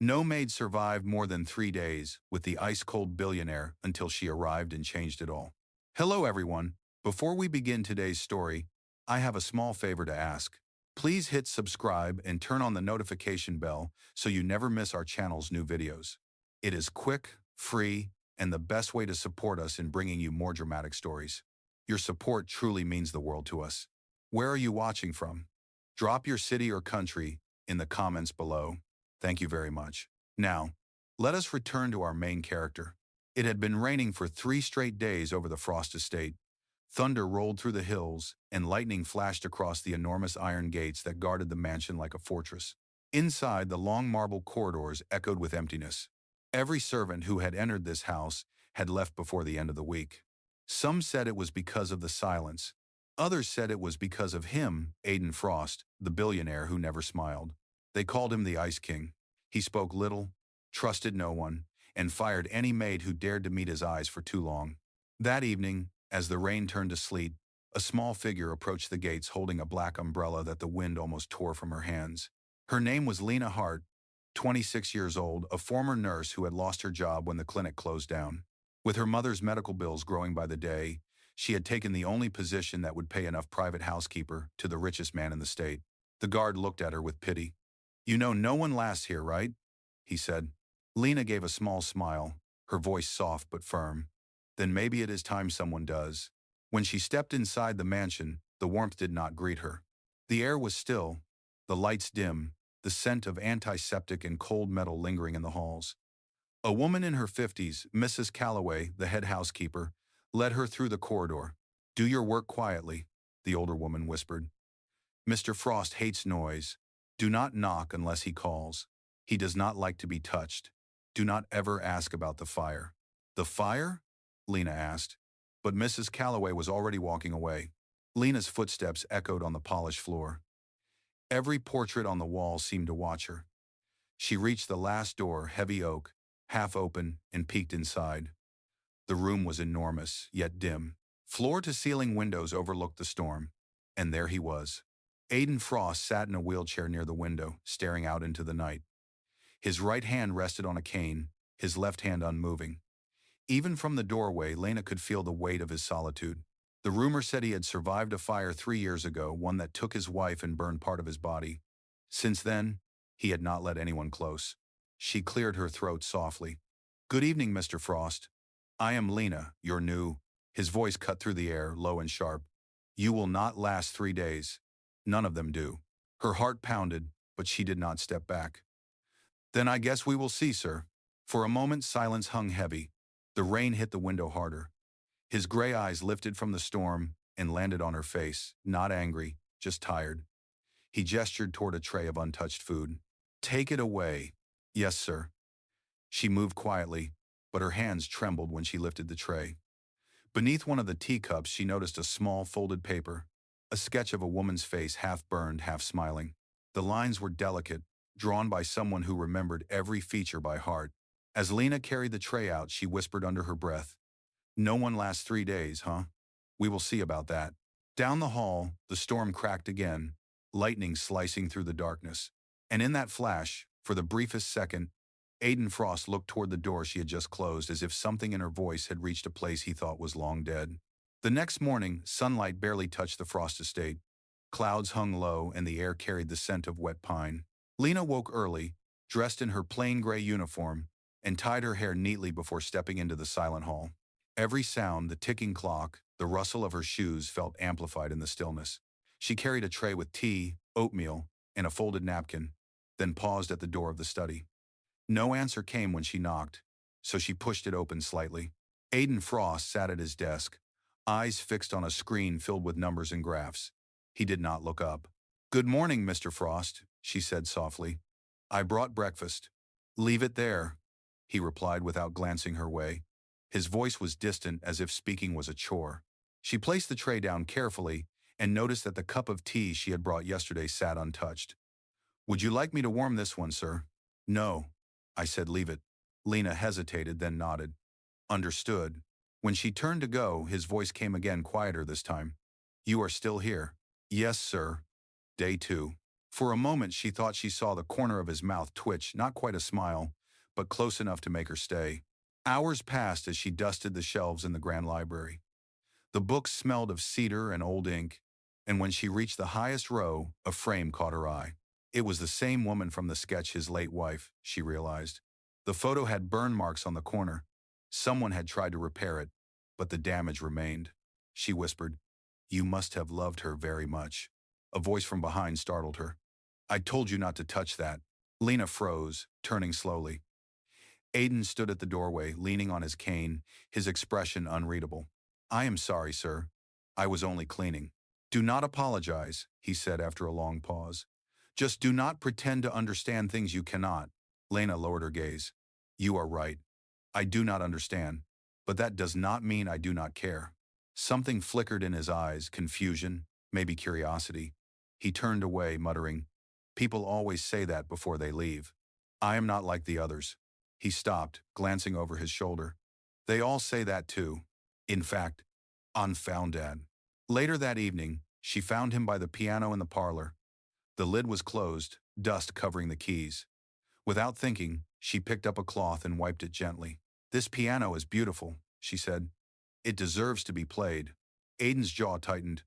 No maid survived more than 3 days with the ice-cold billionaire until she arrived and changed it all. Hello everyone. Before we begin today's story, I have a small favor to ask. Please hit subscribe and turn on the notification bell so you never miss our channel's new videos. It is quick, free, and the best way to support us in bringing you more dramatic stories. Your support truly means the world to us. Where are you watching from? Drop your city or country in the comments below. Thank you very much. Now, let us return to our main character. It had been raining for 3 straight days over the Frost estate. Thunder rolled through the hills, and lightning flashed across the enormous iron gates that guarded the mansion like a fortress. Inside, the long marble corridors echoed with emptiness. Every servant who had entered this house had left before the end of the week. Some said it was because of the silence. Others said it was because of him, Aiden Frost, the billionaire who never smiled. They called him the Ice King. He spoke little, trusted no one, and fired any maid who dared to meet his eyes for too long. That evening, as the rain turned to sleet, a small figure approached the gates holding a black umbrella that the wind almost tore from her hands. Her name was Lena, 26 years old, a former nurse who had lost her job when the clinic closed down. With her mother's medical bills growing by the day, she had taken the only position that would pay enough private housekeeper to the richest man in the state. The guard looked at her with pity. "You know no one lasts here, right?" he said. Lena gave a small smile, her voice soft but firm. "Then maybe it is time someone does." When she stepped inside the mansion, the warmth did not greet her. The air was still, the lights dim, the scent of antiseptic and cold metal lingering in the halls. A woman in her 50s, Mrs. Calloway, the head housekeeper, led her through the corridor. "Do your work quietly," the older woman whispered. "Mr. Frost hates noise. Do not knock unless he calls. He does not like to be touched. Do not ever ask about the fire." "The fire?" Lena asked. But Mrs. Calloway was already walking away. Lena's footsteps echoed on the polished floor. Every portrait on the wall seemed to watch her. She reached the last door, heavy oak, half open, and peeked inside. The room was enormous, yet dim. Floor-to-ceiling windows overlooked the storm. And there he was. Aiden Frost sat in a wheelchair near the window, staring out into the night. His right hand rested on a cane, his left hand unmoving. Even from the doorway, Lena could feel the weight of his solitude. The rumor said he had survived a fire 3 years ago, one that took his wife and burned part of his body. Since then, he had not let anyone close. She cleared her throat softly. "Good evening, Mr. Frost. I am Lena, your new—" His voice cut through the air, low and sharp. "You will not last 3 days. None of them do." Her heart pounded, but she did not step back. "Then I guess we will see, sir." For a moment, silence hung heavy. The rain hit the window harder. His gray eyes lifted from the storm and landed on her face, not angry, just tired. He gestured toward a tray of untouched food. "Take it away." "Yes, sir." She moved quietly, but her hands trembled when she lifted the tray. Beneath one of the teacups, she noticed a small folded paper, a sketch of a woman's face, half burned, half smiling. The lines were delicate, drawn by someone who remembered every feature by heart. As Lena carried the tray out, she whispered under her breath, "No one lasts 3 days, huh? We will see about that." Down the hall, the storm cracked again, lightning slicing through the darkness. And in that flash, for the briefest second, Aiden Frost looked toward the door she had just closed, as if something in her voice had reached a place he thought was long dead. The next morning, sunlight barely touched the Frost estate. Clouds hung low, and the air carried the scent of wet pine. Lena woke early, dressed in her plain gray uniform, and tied her hair neatly before stepping into the silent hall. Every sound, the ticking clock, the rustle of her shoes, felt amplified in the stillness. She carried a tray with tea, oatmeal, and a folded napkin, then paused at the door of the study. No answer came when she knocked, so she pushed it open slightly. Aiden Frost sat at his desk, eyes fixed on a screen filled with numbers and graphs. He did not look up. "Good morning, Mr. Frost," she said softly. "I brought breakfast." "Leave it there," he replied without glancing her way. His voice was distant, as if speaking was a chore. She placed the tray down carefully and noticed that the cup of tea she had brought yesterday sat untouched. "Would you like me to warm this one, sir?" "No," I said. "Leave it." Lena hesitated, then nodded. "Understood." When she turned to go, his voice came again, quieter this time. "You are still here?" "Yes, sir. Day 2. For a moment she thought she saw the corner of his mouth twitch, not quite a smile, but close enough to make her stay. Hours passed as she dusted the shelves in the grand library. The books smelled of cedar and old ink, and when she reached the highest row, a frame caught her eye. It was the same woman from the sketch, his late wife, she realized. The photo had burn marks on the corner. Someone had tried to repair it, but the damage remained. She whispered, "You must have loved her very much." A voice from behind startled her. "I told you not to touch that." Lena froze, turning slowly. Aiden stood at the doorway, leaning on his cane, his expression unreadable. "I am sorry, sir. I was only cleaning." "Do not apologize," he said after a long pause. "Just do not pretend to understand things you cannot." Lena lowered her gaze. "You are right. I do not understand, but that does not mean I do not care." Something flickered in his eyes, confusion, maybe curiosity. He turned away, muttering, "People always say that before they leave. I am not like the others." He stopped, glancing over his shoulder. "They all say that too. In fact, Aunt found Dad." Later that evening, she found him by the piano in the parlor. The lid was closed, dust covering the keys. Without thinking, she picked up a cloth and wiped it gently. "This piano is beautiful," she said. "It deserves to be played." Aiden's jaw tightened.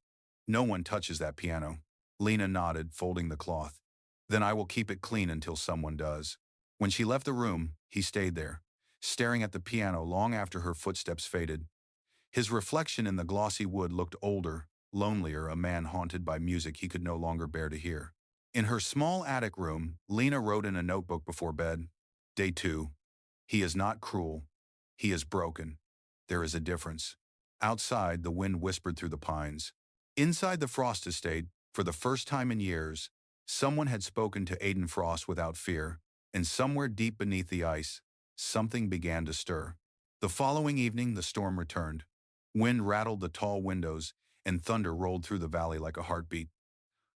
"No one touches that piano." Lena nodded, folding the cloth. "Then I will keep it clean until someone does." When she left the room, he stayed there, staring at the piano long after her footsteps faded. His reflection in the glossy wood looked older, lonelier, a man haunted by music he could no longer bear to hear. In her small attic room, Lena wrote in a notebook before bed, "Day 2. He is not cruel. He is broken. There is a difference." Outside, the wind whispered through the pines. Inside the Frost estate, for the first time in years, someone had spoken to Aiden Frost without fear, and somewhere deep beneath the ice, something began to stir. The following evening, the storm returned. Wind rattled the tall windows, and thunder rolled through the valley like a heartbeat.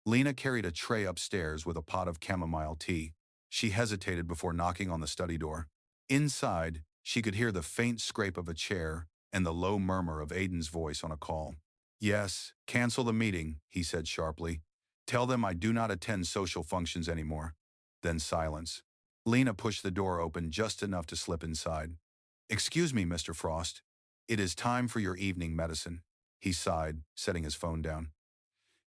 Lena carried a tray upstairs with a pot of chamomile tea. She hesitated before knocking on the study door. Inside, she could hear the faint scrape of a chair and the low murmur of Aiden's voice on a call. "Yes, cancel the meeting," he said sharply. "Tell them I do not attend social functions anymore." Then silence. Lena pushed the door open just enough to slip inside. "Excuse me, Mr. Frost. It is time for your evening medicine." He sighed, setting his phone down.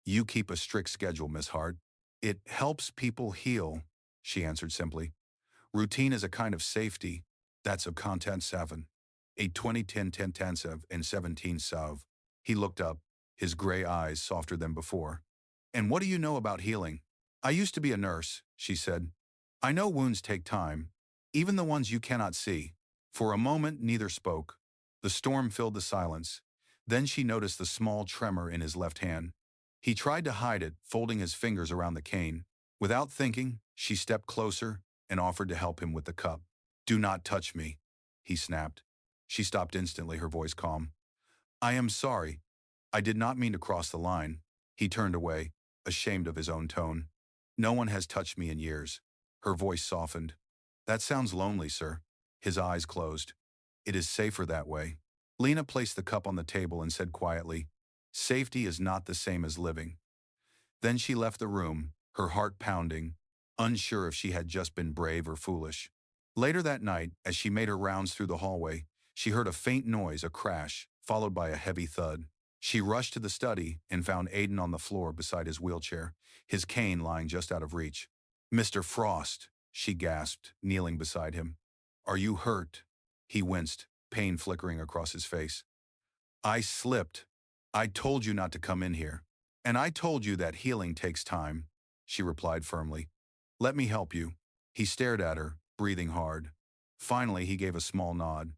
"You keep a strict schedule, Miss Hart." "It helps people heal," she answered simply. "Routine is a kind of safety. That's of content 7. A 2010 and 17 Sav." He looked up, his gray eyes softer than before. "And what do you know about healing?" "I used to be a nurse," she said. "I know wounds take time, even the ones you cannot see." For a moment, neither spoke. The storm filled the silence. Then she noticed the small tremor in his left hand. He tried to hide it, folding his fingers around the cane. Without thinking, she stepped closer and offered to help him with the cup. "Do not touch me," he snapped. She stopped instantly, her voice calm. "I am sorry. I did not mean to cross the line." He turned away, ashamed of his own tone. "No one has touched me in years." Her voice softened. "That sounds lonely, sir." His eyes closed. "It is safer that way." Lena placed the cup on the table and said quietly, "Safety is not the same as living." Then she left the room, her heart pounding, unsure if she had just been brave or foolish. Later that night, as she made her rounds through the hallway, she heard a faint noise, a crash, followed by a heavy thud. She rushed to the study and found Aiden on the floor beside his wheelchair, his cane lying just out of reach. "Mr. Frost," she gasped, kneeling beside him. "Are you hurt?" He winced, pain flickering across his face. "I slipped. I told you not to come in here. And I told you that healing takes time," she replied firmly. "Let me help you." He stared at her, breathing hard. Finally, he gave a small nod.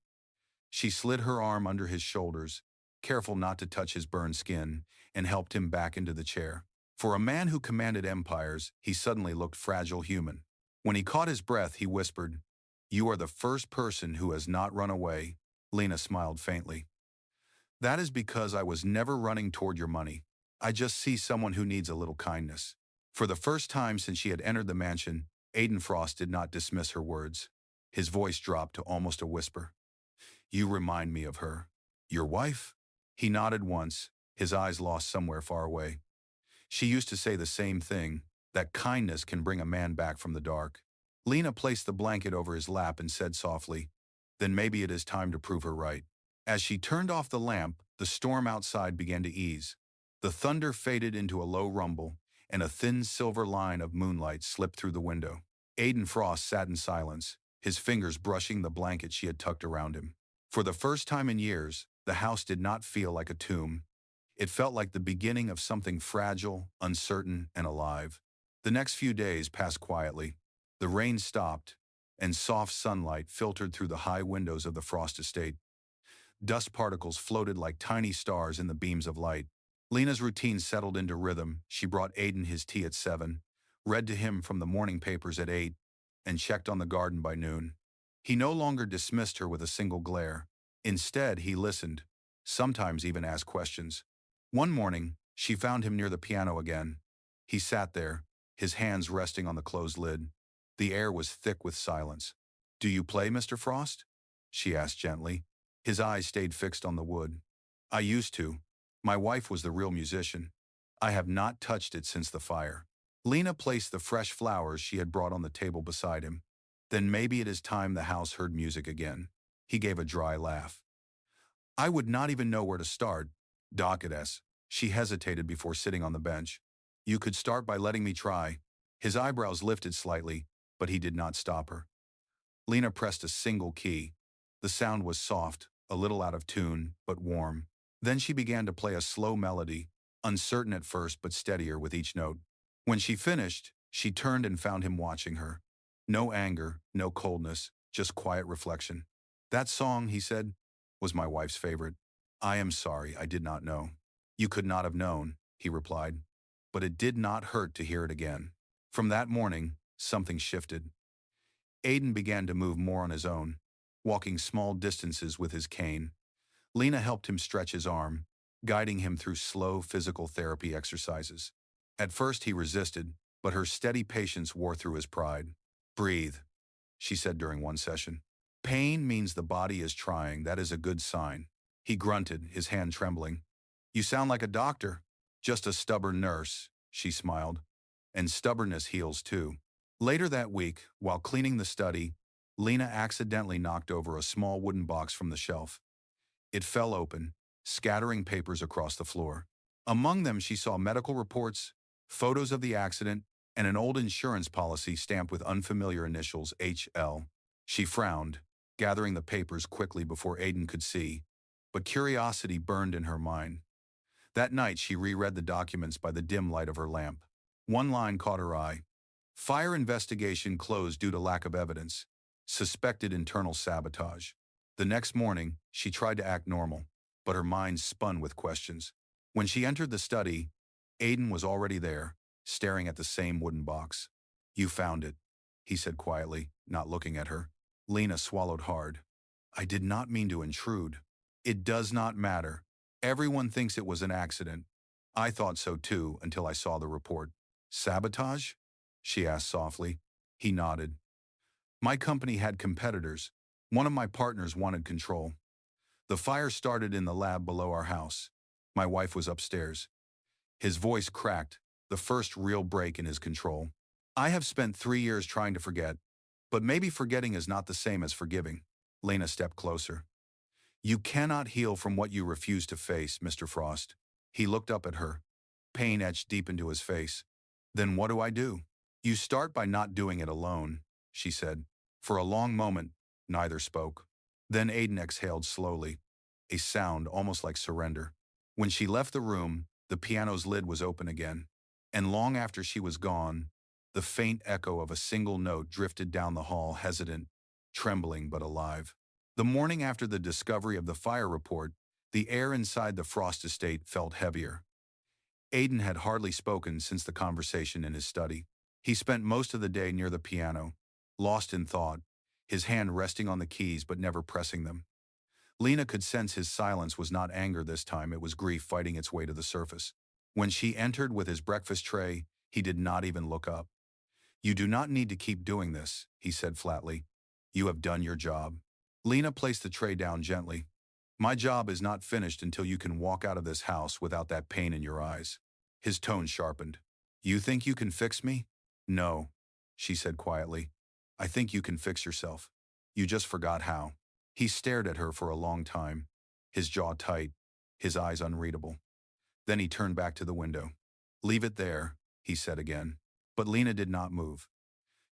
She slid her arm under his shoulders, careful not to touch his burned skin, and helped him back into the chair. For a man who commanded empires, he suddenly looked fragile, human. When he caught his breath, he whispered, "You are the first person who has not run away." Lena smiled faintly. "That is because I was never running toward your money. I just see someone who needs a little kindness." For the first time since she had entered the mansion, Aiden Frost did not dismiss her words. His voice dropped to almost a whisper. "You remind me of her." "Your wife?" He nodded once, his eyes lost somewhere far away. "She used to say the same thing. That kindness can bring a man back from the dark. Lena placed the blanket over his lap and said softly, "Then maybe it is time to prove her right." As she turned off the lamp, the storm outside began to ease. The thunder faded into a low rumble, and a thin silver line of moonlight slipped through the window. Aiden Frost sat in silence, his fingers brushing the blanket she had tucked around him. For the first time in years, the house did not feel like a tomb. It felt like the beginning of something fragile, uncertain, and alive. The next few days passed quietly. The rain stopped, and soft sunlight filtered through the high windows of the Frost estate. Dust particles floated like tiny stars in the beams of light. Lena's routine settled into rhythm. She brought Aiden his tea at 7, read to him from the morning papers at 8, and checked on the garden by noon. He no longer dismissed her with a single glare. Instead, he listened, sometimes even asked questions. One morning, she found him near the piano again. He sat there, his hands resting on the closed lid. The air was thick with silence. "Do you play, Mr. Frost?" she asked gently. His eyes stayed fixed on the wood. "I used to. My wife was the real musician. I have not touched it since the fire." Lena placed the fresh flowers she had brought on the table beside him. "Then maybe it is time the house heard music again." He gave a dry laugh. "I would not even know where to start, Docketes." She hesitated before sitting on the bench. "You could start by letting me try." His eyebrows lifted slightly, but he did not stop her. Lena pressed a single key. The sound was soft, a little out of tune, but warm. Then she began to play a slow melody, uncertain at first but steadier with each note. When she finished, she turned and found him watching her. No anger, no coldness, just quiet reflection. "That song," he said, "was my wife's favorite." "I am sorry, I did not know." "You could not have known," he replied. But it did not hurt to hear it again. From that morning, something shifted. Aiden began to move more on his own, walking small distances with his cane. Lena helped him stretch his arm, guiding him through slow physical therapy exercises. At first he resisted, but her steady patience wore through his pride. "Breathe," she said during one session. "Pain means the body is trying. That is a good sign." He grunted, his hand trembling. "You sound like a doctor." "Just a stubborn nurse," she smiled. "And stubbornness heals too." Later that week, while cleaning the study, Lena accidentally knocked over a small wooden box from the shelf. It fell open, scattering papers across the floor. Among them she saw medical reports, photos of the accident, and an old insurance policy stamped with unfamiliar initials HL. She frowned, gathering the papers quickly before Aiden could see, but curiosity burned in her mind. That night she reread the documents by the dim light of her lamp. One line caught her eye. "Fire investigation closed due to lack of evidence. Suspected internal sabotage." The next morning, she tried to act normal, but her mind spun with questions. When she entered the study, Aiden was already there, staring at the same wooden box. "You found it," he said quietly, not looking at her. Lena swallowed hard. "I did not mean to intrude." "It does not matter. Everyone thinks it was an accident. I thought so too until I saw the report." "Sabotage?" she asked softly. He nodded. "My company had competitors. One of my partners wanted control. The fire started in the lab below our house. My wife was upstairs." His voice cracked, the first real break in his control. "I have spent 3 years trying to forget, but maybe forgetting is not the same as forgiving." Lena stepped closer. "You cannot heal from what you refuse to face, Mr. Frost." He looked up at her. Pain etched deep into his face. "Then what do I do?" "You start by not doing it alone," she said. For a long moment, neither spoke. Then Aiden exhaled slowly, a sound almost like surrender. When she left the room, the piano's lid was open again. And long after she was gone, the faint echo of a single note drifted down the hall, hesitant, trembling but alive. The morning after the discovery of the fire report, the air inside the Frost estate felt heavier. Aiden had hardly spoken since the conversation in his study. He spent most of the day near the piano, lost in thought, his hand resting on the keys but never pressing them. Lena could sense his silence was not anger this time, it was grief fighting its way to the surface. When she entered with his breakfast tray, he did not even look up. "You do not need to keep doing this," he said flatly. "You have done your job." Lena placed the tray down gently. "My job is not finished until you can walk out of this house without that pain in your eyes." His tone sharpened. You think you can fix me? No, she said quietly. I think you can fix yourself. You just forgot how. He stared at her for a long time, his jaw tight, his eyes unreadable. Then he turned back to the window. Leave it there, he said again. But Lena did not move.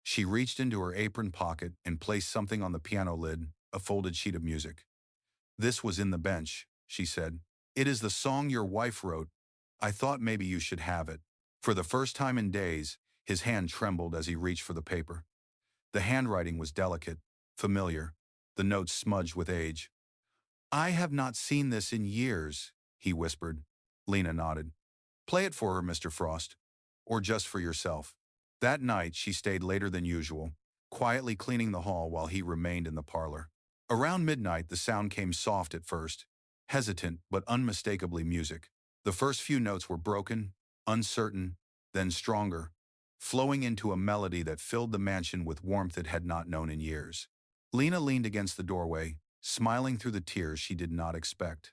She reached into her apron pocket and placed something on the piano lid, a folded sheet of music. This was in the bench, she said. It is the song your wife wrote. I thought maybe you should have it. For the first time in days, his hand trembled as he reached for the paper. The handwriting was delicate, familiar, the notes smudged with age. I have not seen this in years, he whispered. Lena nodded. Play it for her, Mr. Frost. Or just for yourself. That night, she stayed later than usual, quietly cleaning the hall while he remained in the parlor. Around midnight, the sound came soft at first, hesitant but unmistakably music. The first few notes were broken, uncertain, then stronger, flowing into a melody that filled the mansion with warmth it had not known in years. Lena leaned against the doorway, smiling through the tears she did not expect.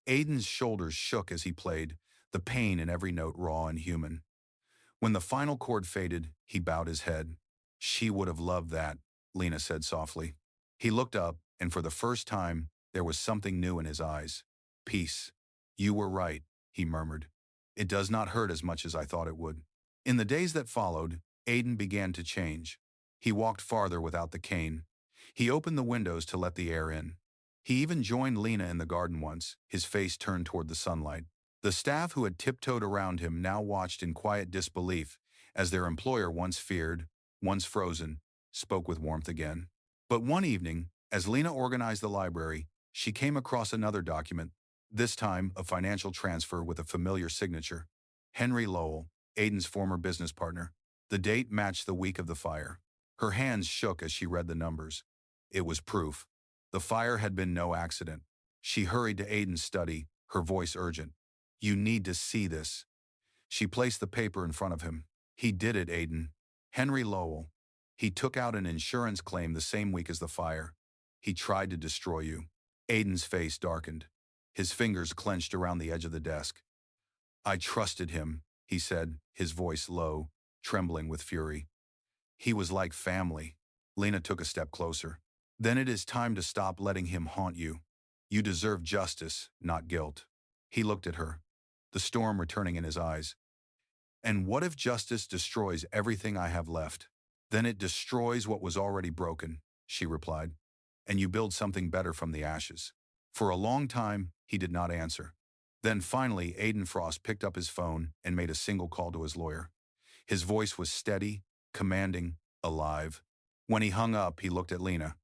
Aiden's shoulders shook as he played, the pain in every note raw and human. When the final chord faded, he bowed his head. She would have loved that, Lena said softly. He looked up, and for the first time, there was something new in his eyes. Peace. You were right, he murmured. It does not hurt as much as I thought it would. In the days that followed, Aiden began to change. He walked farther without the cane. He opened the windows to let the air in. He even joined Lena in the garden once, his face turned toward the sunlight. The staff who had tiptoed around him now watched in quiet disbelief as their employer, once feared, once frozen, spoke with warmth again. But one evening, as Lena organized the library, she came across another document, this time a financial transfer with a familiar signature. Henry Lowell, Aiden's former business partner. The date matched the week of the fire. Her hands shook as she read the numbers. It was proof. The fire had been no accident. She hurried to Aiden's study, her voice urgent. You need to see this. She placed the paper in front of him. He did it, Aiden. Henry Lowell. He took out an insurance claim the same week as the fire. He tried to destroy you. Aiden's face darkened. His fingers clenched around the edge of the desk. I trusted him, he said, his voice low, trembling with fury. He was like family. Lena took a step closer. Then it is time to stop letting him haunt you. You deserve justice, not guilt. He looked at her, the storm returning in his eyes. And what if justice destroys everything I have left? Then it destroys what was already broken, she replied. And you build something better from the ashes. For a long time, he did not answer. Then finally, Aiden Frost picked up his phone and made a single call to his lawyer. His voice was steady, commanding, alive. When he hung up, he looked at Lena.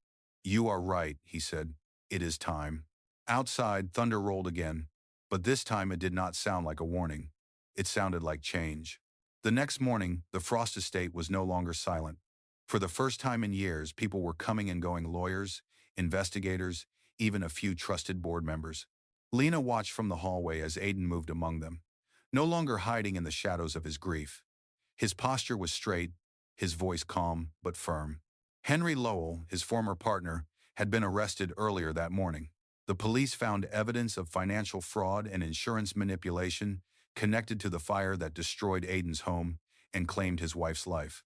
You are right, he said. It is time. Outside, thunder rolled again, but this time it did not sound like a warning. It sounded like change. The next morning, the Frost estate was no longer silent. For the first time in years, people were coming and going, lawyers, investigators, even a few trusted board members. Lena watched from the hallway as Aiden moved among them, no longer hiding in the shadows of his grief. His posture was straight, his voice calm but firm. Henry Lowell, his former partner, had been arrested earlier that morning. The police found evidence of financial fraud and insurance manipulation connected to the fire that destroyed Aiden's home and claimed his wife's life.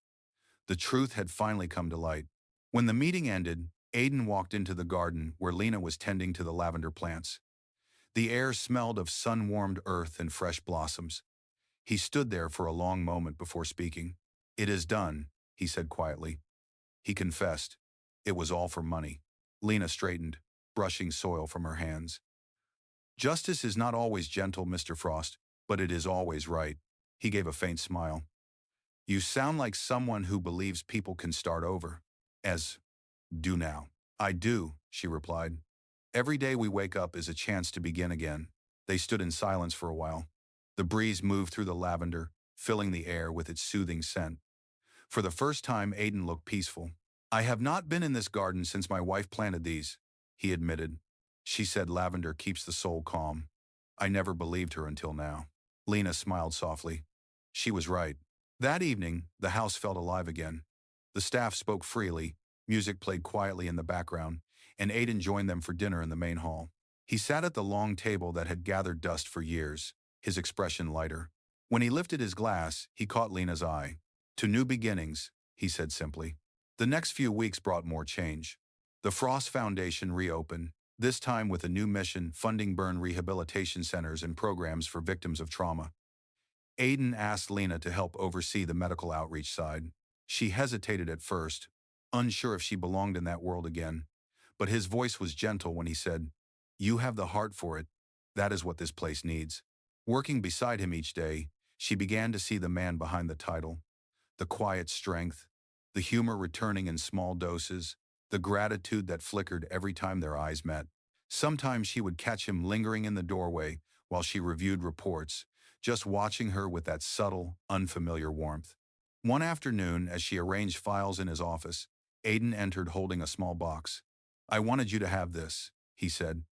The truth had finally come to light. When the meeting ended, Aiden walked into the garden where Lena was tending to the lavender plants. The air smelled of sun-warmed earth and fresh blossoms. He stood there for a long moment before speaking. It is done, he said quietly. He confessed. It was all for money. Lena straightened, brushing soil from her hands. Justice is not always gentle, Mr. Frost, but it is always right. He gave a faint smile. You sound like someone who believes people can start over. Do now. I do, she replied. Every day we wake up is a chance to begin again. They stood in silence for a while. The breeze moved through the lavender, filling the air with its soothing scent. For the first time, Aiden looked peaceful. I have not been in this garden since my wife planted these, he admitted. She said lavender keeps the soul calm. I never believed her until now. Lena smiled softly. She was right. That evening, the house felt alive again. The staff spoke freely, music played quietly in the background, and Aiden joined them for dinner in the main hall. He sat at the long table that had gathered dust for years, his expression lighter. When he lifted his glass, he caught Lena's eye. "To new beginnings," he said simply. The next few weeks brought more change. The Frost Foundation reopened, this time with a new mission funding burn rehabilitation centers and programs for victims of trauma. Aiden asked Lena to help oversee the medical outreach side. She hesitated at first, unsure if she belonged in that world again. But his voice was gentle when he said, "You have the heart for it. That is what this place needs." Working beside him each day, she began to see the man behind the title. The quiet strength, the humor returning in small doses, the gratitude that flickered every time their eyes met. Sometimes she would catch him lingering in the doorway while she reviewed reports, just watching her with that subtle, unfamiliar warmth. One afternoon, as she arranged files in his office, Aiden entered holding a small box. "I wanted you to have this," he said.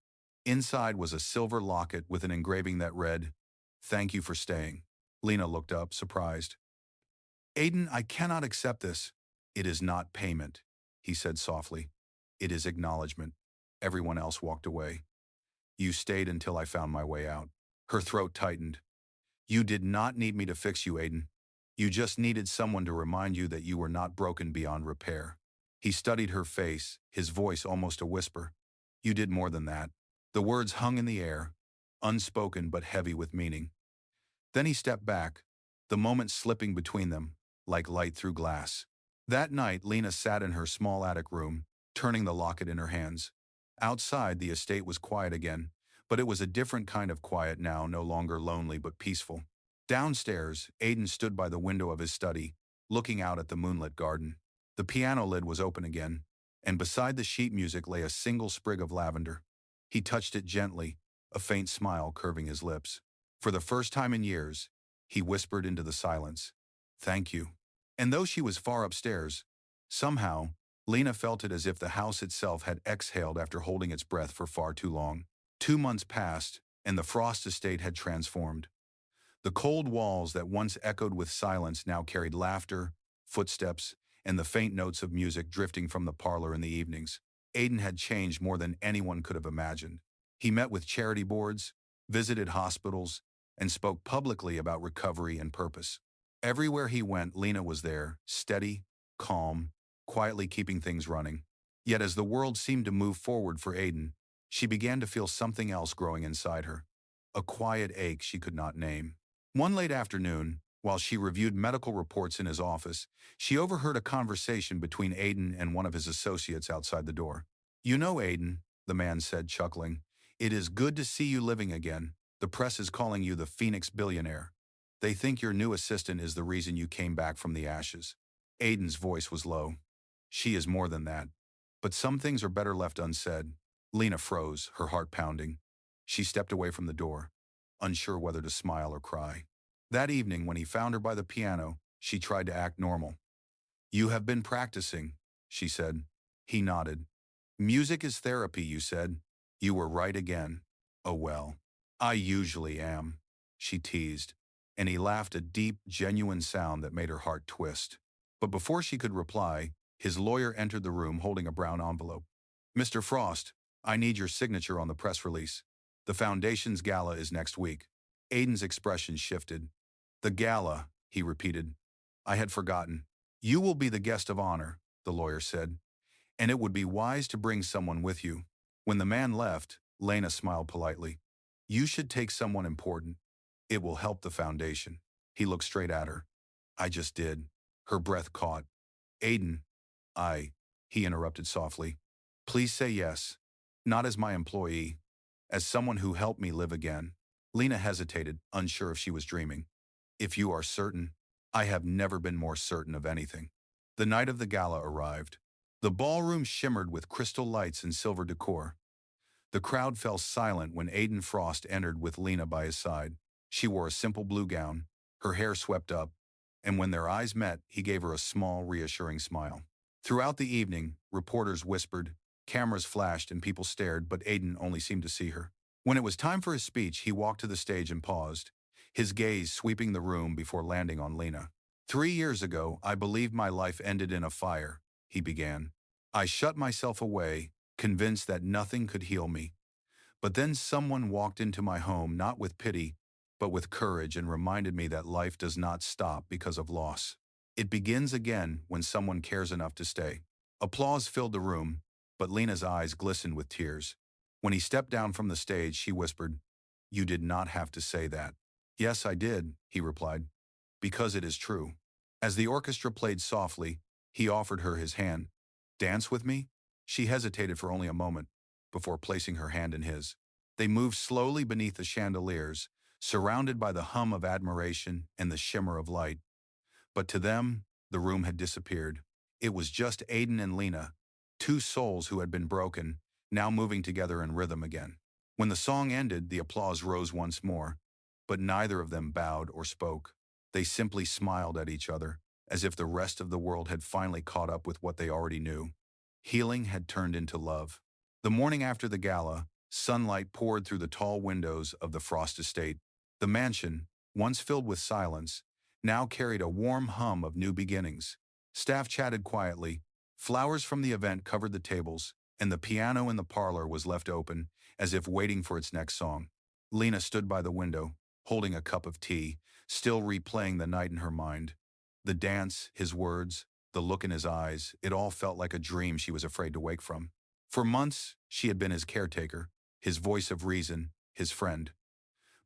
Inside was a silver locket with an engraving that read, "Thank you for staying." Lena looked up, surprised. "Aiden, I cannot accept this." "It is not payment," he said softly. "It is acknowledgement." Everyone else walked away. "You stayed until I found my way out." Her throat tightened. "You did not need me to fix you, Aiden. You just needed someone to remind you that you were not broken beyond repair." He studied her face, his voice almost a whisper. "You did more than that." The words hung in the air, unspoken but heavy with meaning. Then he stepped back, the moment slipping between them, like light through glass. That night, Lena sat in her small attic room, turning the locket in her hands. Outside, the estate was quiet again, but it was a different kind of quiet now, no longer lonely but peaceful. Downstairs, Aiden stood by the window of his study, looking out at the moonlit garden. The piano lid was open again, and beside the sheet music lay a single sprig of lavender. He touched it gently, a faint smile curving his lips. For the first time in years, he whispered into the silence, "Thank you." And though she was far upstairs, somehow, Lena felt it as if the house itself had exhaled after holding its breath for far too long. 2 months passed, and the Frost estate had transformed. The cold walls that once echoed with silence now carried laughter, footsteps, and the faint notes of music drifting from the parlor in the evenings. Aiden had changed more than anyone could have imagined. He met with charity boards, visited hospitals, and spoke publicly about recovery and purpose. Everywhere he went, Lena was there, steady, calm, quietly keeping things running. Yet as the world seemed to move forward for Aiden, she began to feel something else growing inside her. A quiet ache she could not name. One late afternoon, while she reviewed medical reports in his office, she overheard a conversation between Aiden and one of his associates outside the door. "You know, Aiden," the man said, chuckling, "it is good to see you living again. The press is calling you the Phoenix Billionaire. They think your new assistant is the reason you came back from the ashes." Aiden's voice was low. "She is more than that. But some things are better left unsaid." Lena froze, her heart pounding. She stepped away from the door, unsure whether to smile or cry. That evening, when he found her by the piano, she tried to act normal. "You have been practicing," she said. He nodded. "Music is therapy, you said." "You were right again." "Oh well. I usually am," she teased, and he laughed, a deep, genuine sound that made her heart twist. But before she could reply, his lawyer entered the room holding a brown envelope. "Mr. Frost, I need your signature on the press release. The Foundation's gala is next week." Aiden's expression shifted. "The gala," he repeated. "I had forgotten." "You will be the guest of honor," the lawyer said, "and it would be wise to bring someone with you." When the man left, Lena smiled politely. "You should take someone important. It will help the Foundation." He looked straight at her. "I just did." Her breath caught. "Aiden, he interrupted softly. "Please say yes. Not as my employee. As someone who helped me live again." Lena hesitated, unsure if she was dreaming. "If you are certain." "I have never been more certain of anything." The night of the gala arrived. The ballroom shimmered with crystal lights and silver decor. The crowd fell silent when Aiden Frost entered with Lena by his side. She wore a simple blue gown, her hair swept up, and when their eyes met, he gave her a small, reassuring smile. Throughout the evening, reporters whispered, cameras flashed, and people stared, but Aiden only seemed to see her. When it was time for his speech, he walked to the stage and paused, his gaze sweeping the room before landing on Lena. 3 years ago, I believed my life ended in a fire," he began. "I shut myself away, convinced that nothing could heal me. But then someone walked into my home, not with pity, but with courage, and reminded me that life does not stop because of loss. It begins again when someone cares enough to stay. Applause filled the room, but Lena's eyes glistened with tears. When he stepped down from the stage, she whispered, "You did not have to say that." "Yes, I did," he replied, "because it is true." As the orchestra played softly, he offered her his hand. "Dance with me?" She hesitated for only a moment, before placing her hand in his. They moved slowly beneath the chandeliers, surrounded by the hum of admiration and the shimmer of light. But to them, the room had disappeared. It was just Aiden and Lena, two souls who had been broken, now moving together in rhythm again. When the song ended, the applause rose once more, but neither of them bowed or spoke. They simply smiled at each other, as if the rest of the world had finally caught up with what they already knew. Healing had turned into love. The morning after the gala, sunlight poured through the tall windows of the Frost estate. The mansion, once filled with silence, now carried a warm hum of new beginnings. Staff chatted quietly, flowers from the event covered the tables, and the piano in the parlor was left open, as if waiting for its next song. Lena stood by the window, holding a cup of tea, still replaying the night in her mind. The dance, his words, the look in his eyes, it all felt like a dream she was afraid to wake from. For months, she had been his caretaker, his voice of reason, his friend.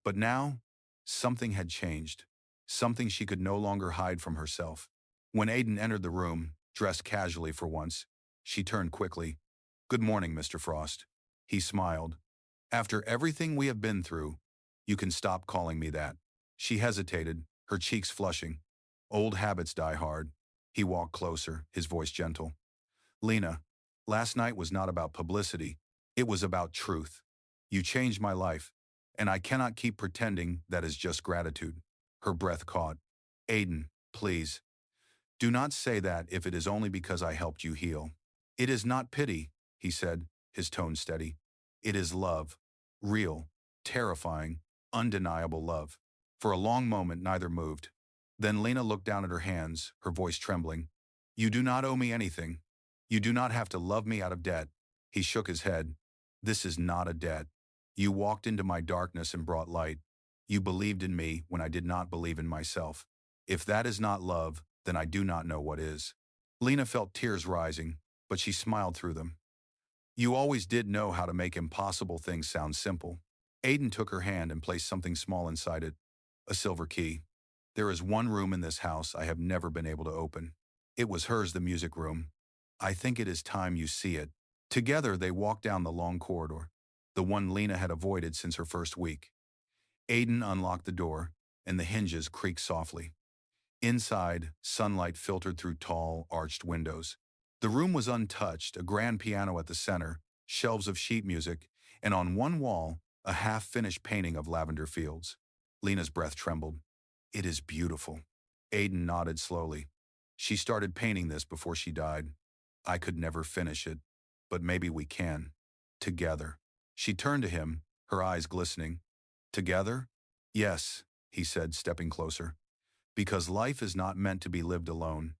But now, something had changed, something she could no longer hide from herself. When Aiden entered the room, dressed casually for once, she turned quickly. "Good morning, Mr. Frost." He smiled. "After everything we have been through, you can stop calling me that." She hesitated, her cheeks flushing. "Old habits die hard." He walked closer, his voice gentle. "Lena, last night was not about publicity. It was about truth. You changed my life, and I cannot keep pretending that is just gratitude." Her breath caught. "Aiden, please. Do not say that if it is only because I helped you heal." "It is not pity," he said, his tone steady. "It is love. Real, terrifying, undeniable love." For a long moment, neither moved. Then Lena looked down at her hands, her voice trembling. "You do not owe me anything. You do not have to love me out of debt." He shook his head. "This is not a debt. You walked into my darkness and brought light. You believed in me when I did not believe in myself. If that is not love, then I do not know what is." Lena felt tears rising, but she smiled through them. "You always did know how to make impossible things sound simple." Aiden took her hand and placed something small inside it, a silver key. "There is one room in this house I have never been able to open." It was hers, the music room. "I think it is time you see it." Together they walked down the long corridor, the one Lena had avoided since her first week. Aiden unlocked the door, and the hinges creaked softly. Inside, sunlight filtered through tall, arched windows. The room was untouched, a grand piano at the center, shelves of sheet music, and on one wall, a half-finished painting of lavender fields. Lena's breath trembled. "It is beautiful." Aiden nodded slowly. "She started painting this before she died. I could never finish it, but maybe we can. Together." She turned to him, her eyes glistening. "Together?" "Yes," he said, stepping closer. "Because life is not meant to be lived alone.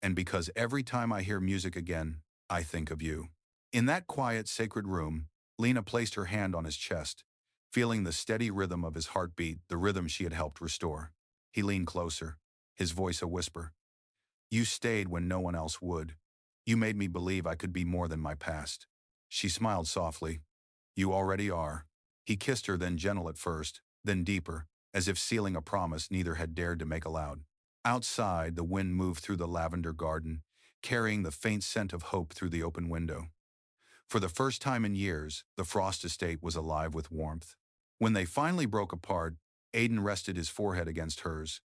And because every time I hear music again, I think of you." In that quiet, sacred room, Lena placed her hand on his chest, feeling the steady rhythm of his heartbeat, the rhythm she had helped restore. He leaned closer, his voice a whisper. "You stayed when no one else would. You made me believe I could be more than my past." She smiled softly. "You already are." He kissed her, then gentle at first, then deeper, as if sealing a promise neither had dared to make aloud. Outside, the wind moved through the lavender garden, carrying the faint scent of hope through the open window. For the first time in years, the Frost estate was alive with warmth. When they finally broke apart, Aiden rested his forehead against hers.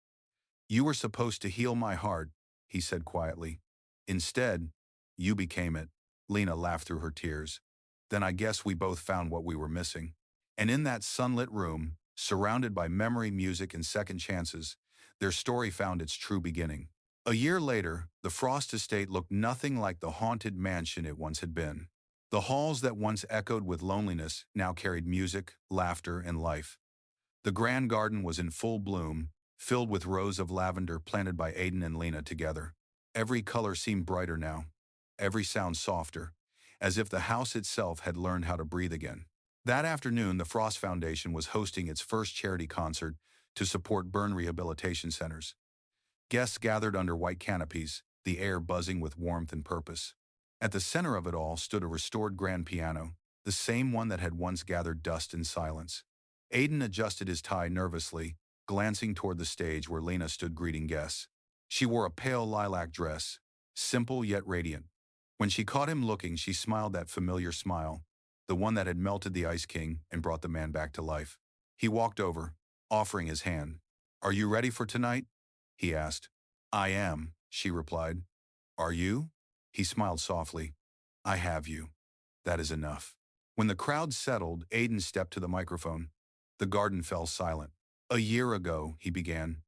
"You were supposed to heal my heart," he said quietly. "Instead, you became it." Lena laughed through her tears. "Then I guess we both found what we were missing." And in that sunlit room, surrounded by memory, music, and second chances, their story found its true beginning. A year later, the Frost estate looked nothing like the haunted mansion it once had been. The halls that once echoed with loneliness now carried music, laughter, and life. The grand garden was in full bloom, filled with rows of lavender planted by Aiden and Lena together. Every color seemed brighter now, every sound softer, as if the house itself had learned how to breathe again. That afternoon, the Frost Foundation was hosting its first charity concert, to support burn rehabilitation centers. Guests gathered under white canopies, the air buzzing with warmth and purpose. At the center of it all stood a restored grand piano, the same one that had once gathered dust and silence. Aiden adjusted his tie nervously, glancing toward the stage where Lena stood greeting guests. She wore a pale lilac dress, simple yet radiant. When she caught him looking, she smiled that familiar smile, the one that had melted the Ice King and brought the man back to life. He walked over, offering his hand. "Are you ready for tonight?" he asked. "I am," she replied. "Are you?" He smiled softly. "I have you. That is enough." When the crowd settled, Aiden stepped to the microphone. The garden fell silent. "A year ago," he began,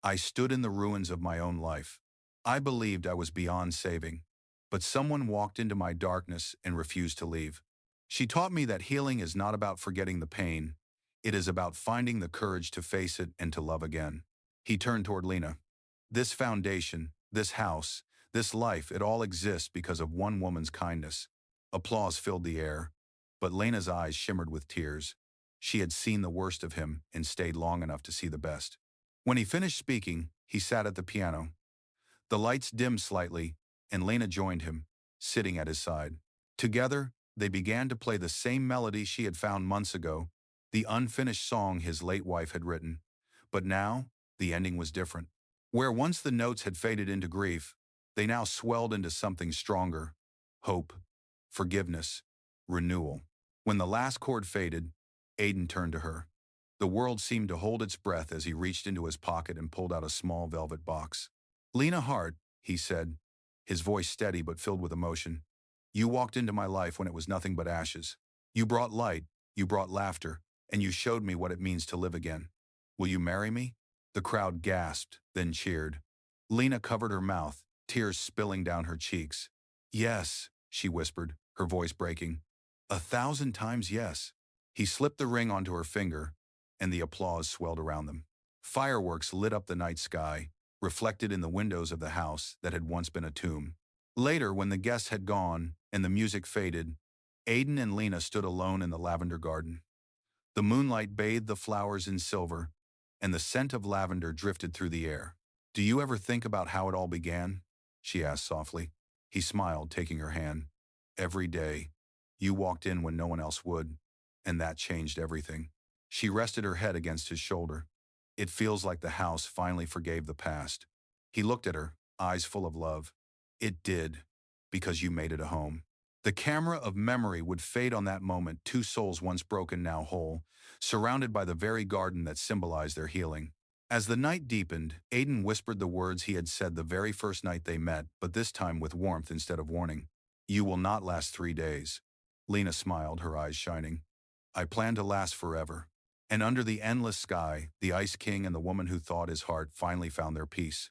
"I stood in the ruins of my own life. I believed I was beyond saving, but someone walked into my darkness and refused to leave. She taught me that healing is not about forgetting the pain. It is about finding the courage to face it and to love again." He turned toward Lena. "This foundation, this house, this life, it all exists because of one woman's kindness." Applause filled the air, but Lena's eyes shimmered with tears. She had seen the worst of him and stayed long enough to see the best. When he finished speaking, he sat at the piano. The lights dimmed slightly, and Lena joined him, sitting at his side. Together, they began to play the same melody she had found months ago, the unfinished song his late wife had written. But now, the ending was different. Where once the notes had faded into grief, they now swelled into something stronger: hope, forgiveness, renewal. When the last chord faded, Aiden turned to her. The world seemed to hold its breath as he reached into his pocket and pulled out a small velvet box. "Lena Hart," he said, his voice steady but filled with emotion. "You walked into my life when it was nothing but ashes. You brought light, you brought laughter, and you showed me what it means to live again. Will you marry me?" The crowd gasped, then cheered. Lena covered her mouth, tears spilling down her cheeks. "Yes," she whispered, her voice breaking. "1,000 times yes." He slipped the ring onto her finger, and the applause swelled around them. Fireworks lit up the night sky, reflected in the windows of the house that had once been a tomb. Later, when the guests had gone and the music faded, Aiden and Lena stood alone in the lavender garden. The moonlight bathed the flowers in silver, and the scent of lavender drifted through the air. "Do you ever think about how it all began?" she asked softly. He smiled, taking her hand. "Every day. You walked in when no one else would, and that changed everything." She rested her head against his shoulder. "It feels like the house finally forgave the past." He looked at her, eyes full of love. "It did, because you made it a home." The camera of memory would fade on that moment, two souls once broken, now whole, surrounded by the very garden that symbolized their healing. As the night deepened, Aiden whispered the words he had said the very first night they met, but this time with warmth instead of warning. "You will not last 3 days." Lena smiled, her eyes shining. "I plan to last forever." And under the endless sky, the Ice King and the woman who thawed his heart finally found their peace.